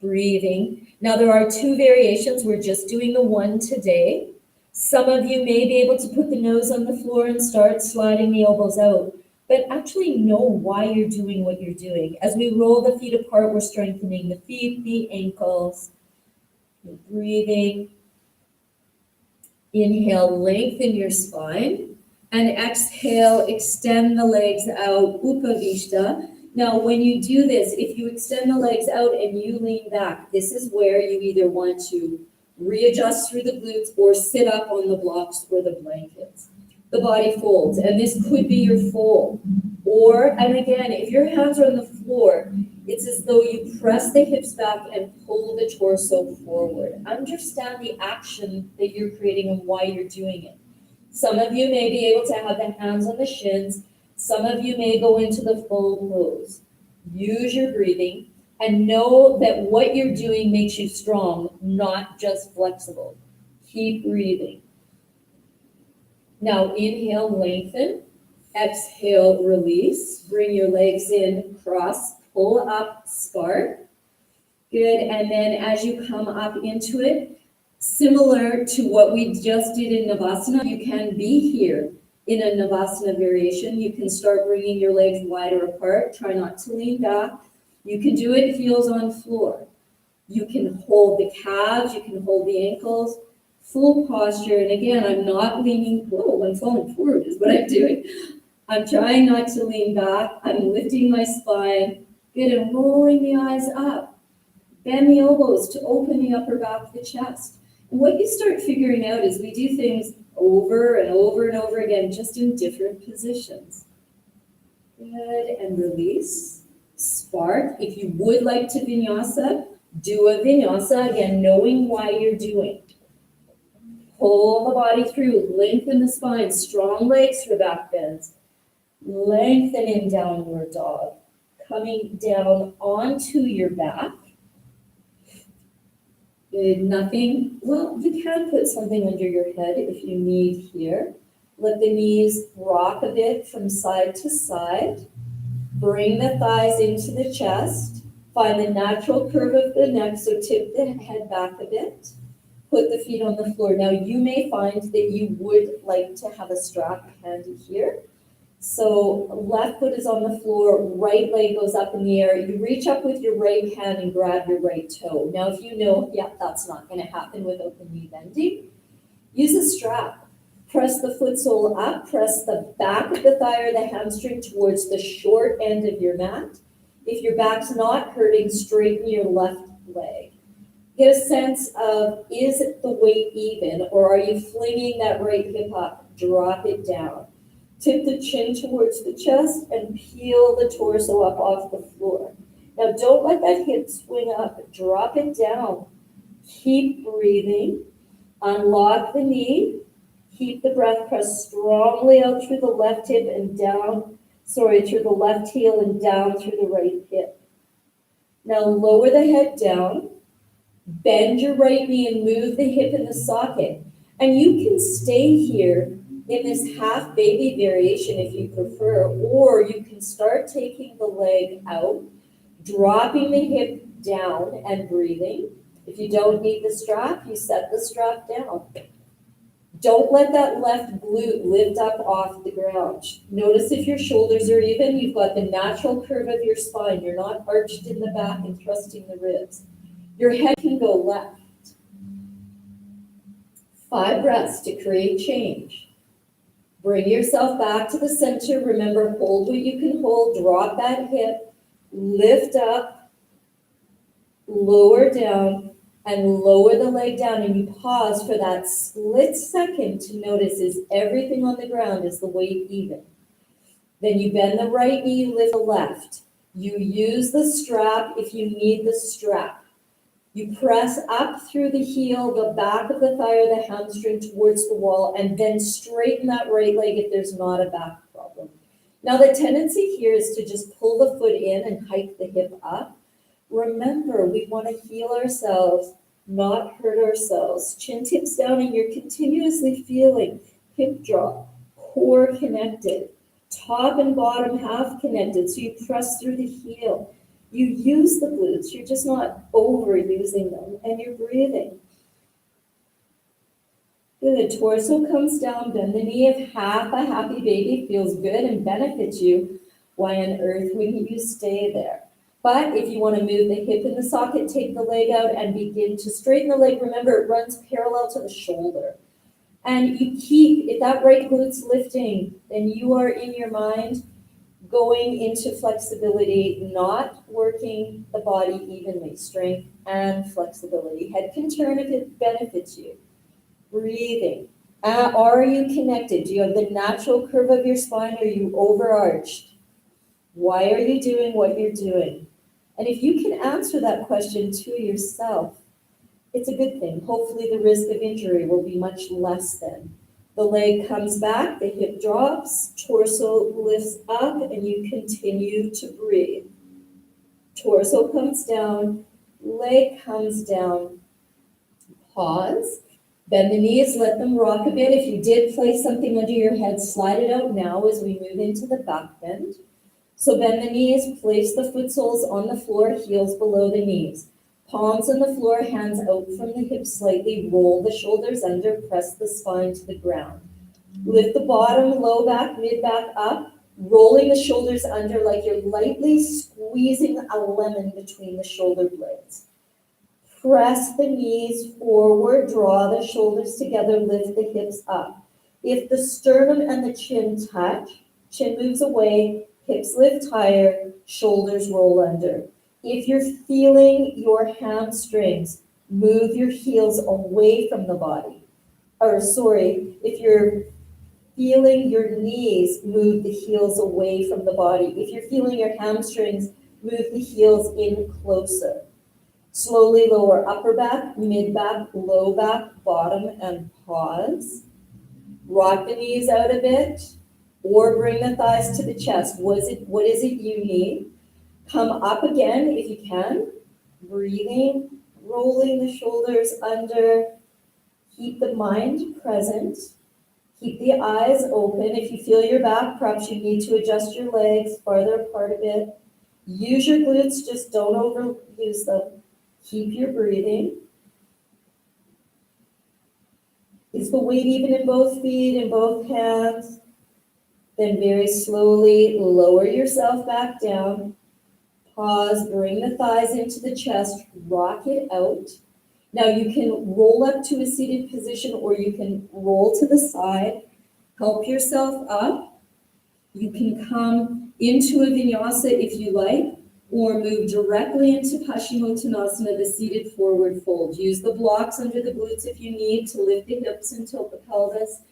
Breathing. Now there are two variations. We're just doing the one today. Some of you may be able to put the nose on the floor and start sliding the elbows out, but actually know why you're doing what you're doing. As we roll the feet apart, we're strengthening the feet, the ankles. Breathing. Inhale, lengthen your spine, and exhale, extend the legs out, Upavishta. Now, when you do this, if you extend the legs out and you lean back, this is where you either want to readjust through the glutes or sit up on the blocks or the blankets. The body folds, and this could be your fold. Or, and again, if your hands are on the floor, it's as though you press the hips back and pull the torso forward. Understand the action that you're creating and why you're doing it. Some of you may be able to have the hands on the shins. Some of you may go into the full pose. Use your breathing and know that what you're doing makes you strong, not just flexible. Keep breathing. Now inhale, lengthen. Exhale, release. Bring your legs in, cross, pull up, spark. Good, and then as you come up into it, similar to what we just did in Navasana, you can be here. In a Navasana variation, you can start bringing your legs wider apart. Try not to lean back. You can do it heels on floor. You can hold the calves. You can hold the ankles. Full posture. And again, I'm not leaning. Whoa, I'm falling forward is what I'm doing. I'm trying not to lean back. I'm lifting my spine. Good, and rolling the eyes up. Bend the elbows to open the upper back of the chest. And what you start figuring out is we do things over and over and over again, just in different positions. Good, and release. Spark. If you would like to vinyasa, do a vinyasa, again, knowing why you're doing. Pull the body through, lengthen the spine, strong legs for back bends. Lengthen in downward dog. Coming down onto your back. Good, nothing. Well, you can put something under your head if you need here. Let the knees rock a bit from side to side. Bring the thighs into the chest. Find the natural curve of the neck, so tip the head back a bit. Put the feet on the floor. Now, you may find that you would like to have a strap handy here. So left foot is on the floor, right leg goes up in the air. You reach up with your right hand and grab your right toe. Now, if you know, yeah, that's not going to happen without the knee bending, use a strap. Press the foot sole up, press the back of the thigh or the hamstring towards the short end of your mat. If your back's not hurting, straighten your left leg. Get a sense of, is the weight even, or are you flinging that right hip up? Drop it down. Tip the chin towards the chest and peel the torso up off the floor. Now don't let that hip swing up. Drop it down. Keep breathing. Unlock the knee. Keep the breath pressed strongly out through the left hip and down, through the left heel and down through the right hip. Now lower the head down. Bend your right knee and move the hip in the socket. And you can stay here in this half baby variation if you prefer, or you can start taking the leg out, dropping the hip down and breathing. If you don't need the strap, you set the strap down. Don't let that left glute lift up off the ground. Notice if your shoulders are even, you've got the natural curve of your spine. You're not arched in the back and thrusting the ribs. Your head can go left. 5 breaths to create change. Bring yourself back to the center. Remember, hold what you can hold. Drop that hip. Lift up. Lower down. And lower the leg down. And you pause for that split second to notice, is everything on the ground? Is the weight even? Then you bend the right knee, lift the left. You use the strap if you need the strap. You press up through the heel, the back of the thigh or the hamstring towards the wall, and then straighten that right leg if there's not a back problem. Now, the tendency here is to just pull the foot in and hike the hip up. Remember, we want to heal ourselves, not hurt ourselves. Chin tips down and you're continuously feeling hip drop, core connected, top and bottom half connected, so you press through the heel. You use the glutes, you're just not overusing them, and you're breathing. Good, torso comes down, bend the knee. If half a happy baby feels good and benefits you, why on earth wouldn't you stay there? But if you want to move the hip in the socket, take the leg out and begin to straighten the leg. Remember, it runs parallel to the shoulder. And you keep, if that right glute's lifting, then you are in your mind going into flexibility, not working the body evenly, strength and flexibility. Head can turn if it benefits you. Breathing. Are you connected? Do you have the natural curve of your spine? Or are you overarched? Why are you doing what you're doing? And if you can answer that question to yourself, it's a good thing. Hopefully the risk of injury will be much less then. The leg comes back, the hip drops, torso lifts up, and you continue to breathe. Torso comes down, leg comes down. Pause. Bend the knees, let them rock a bit. If you did place something under your head, slide it out now as we move into the back bend. So bend the knees, place the foot soles on the floor, heels below the knees. Palms on the floor, hands out from the hips slightly, roll the shoulders under, press the spine to the ground. Lift the bottom, low back, mid back up, rolling the shoulders under like you're lightly squeezing a lemon between the shoulder blades. Press the knees forward, draw the shoulders together, lift the hips up. If the sternum and the chin touch, chin moves away, hips lift higher, shoulders roll under. If you're feeling your hamstrings, move your heels away from the body. If you're feeling your knees, move the heels away from the body. If you're feeling your hamstrings, move the heels in closer. Slowly lower upper back, mid back, low back, bottom, and pause. Rock the knees out a bit, or bring the thighs to the chest. What is it you need? Come up again if you can. Breathing, rolling the shoulders under. Keep the mind present. Keep the eyes open. If you feel your back, perhaps you need to adjust your legs farther apart a bit. Use your glutes, just don't overuse them. Keep your breathing. Is the weight even in both feet, in both hands? Then very slowly lower yourself back down. Pause, bring the thighs into the chest, rock it out. Now you can roll up to a seated position or you can roll to the side. Help yourself up. You can come into a vinyasa if you like, or move directly into Paschimottanasana, the seated forward fold. Use the blocks under the glutes if you need to lift the hips and tilt the pelvis.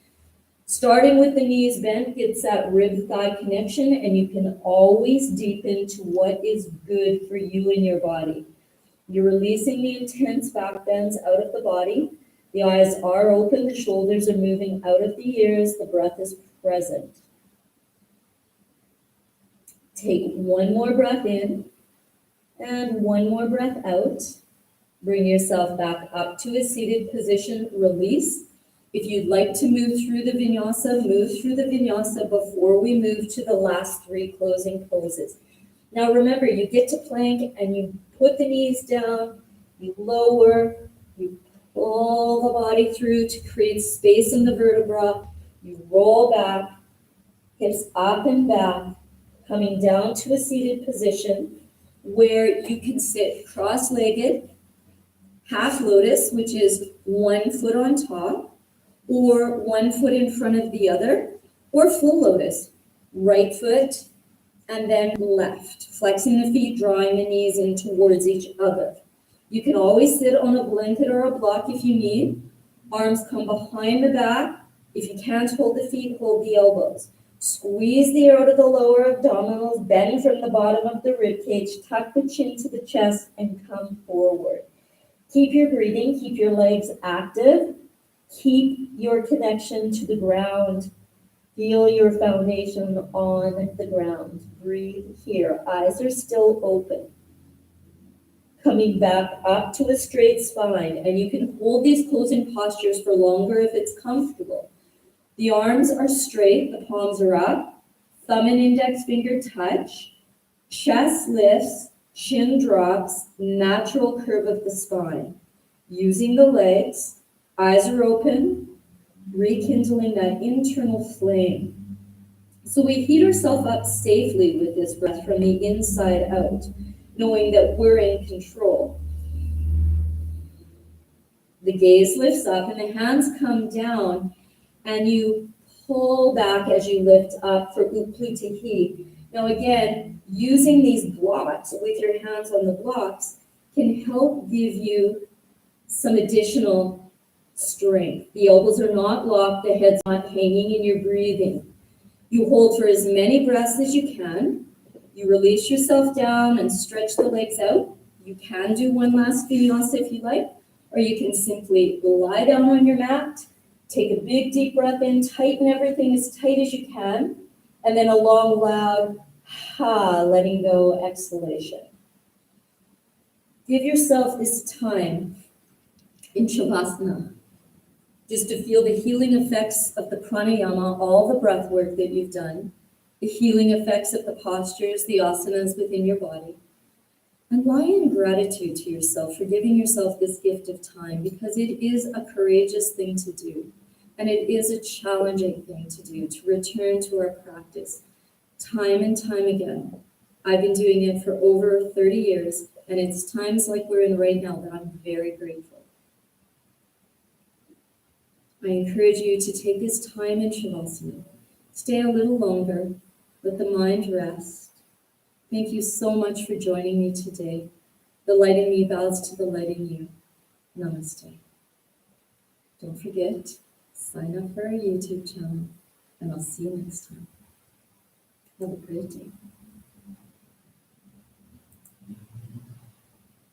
Starting with the knees bent gets that rib-thigh connection, and you can always deepen to what is good for you and your body. You're releasing the intense back bends out of the body. The eyes are open, the shoulders are moving out of the ears, the breath is present. Take one more breath in and one more breath out. Bring yourself back up to a seated position, release. If you'd like to move through the vinyasa before we move to the last three closing poses. Now remember, you get to plank and you put the knees down, you lower, you pull the body through to create space in the vertebra, you roll back, hips up and back, coming down to a seated position where you can sit cross-legged, half lotus, which is one foot on top, or one foot in front of the other, or full lotus, right foot and then left, flexing the feet, drawing the knees in towards each other. You can always sit on a blanket or a block if you need. Arms come behind the back. If you can't hold the feet, hold the elbows. Squeeze the air out of the lower abdominals, bend from the bottom of the rib cage, tuck the chin to the chest, and come forward. Keep your breathing, keep your legs active, keep your connection to the ground. Feel your foundation on the ground. Breathe here. Eyes are still open. Coming back up to a straight spine, and you can hold these closing postures for longer if it's comfortable. The arms are straight, the palms are up, thumb and index finger touch, chest lifts, chin drops, natural curve of the spine. Using the legs, eyes are open, rekindling that internal flame. So we heat ourselves up safely with this breath from the inside out, knowing that we're in control. The gaze lifts up and the hands come down, and you pull back as you lift up for Upluti. Now again, using these blocks with your hands on the blocks can help give you some additional strength. The elbows are not locked, the head's not hanging, and you're breathing. You hold for as many breaths as you can. You release yourself down and stretch the legs out. You can do one last vinyasa if you like, or you can simply lie down on your mat, take a big deep breath in, tighten everything as tight as you can, and then a long, loud ha, letting go exhalation. Give yourself this time in Shavasana, just to feel the healing effects of the pranayama, all the breath work that you've done, the healing effects of the postures, the asanas within your body. And lie in gratitude to yourself for giving yourself this gift of time, because it is a courageous thing to do. And it is a challenging thing to do, to return to our practice time and time again. I've been doing it for over 30 years, and it's times like we're in right now that I'm very grateful. I encourage you to take this time in Shavasana. Stay a little longer, let the mind rest. Thank you so much for joining me today. The light in me bows to the light in you. Namaste. Don't forget, sign up for our YouTube channel, and I'll see you next time. Have a great day.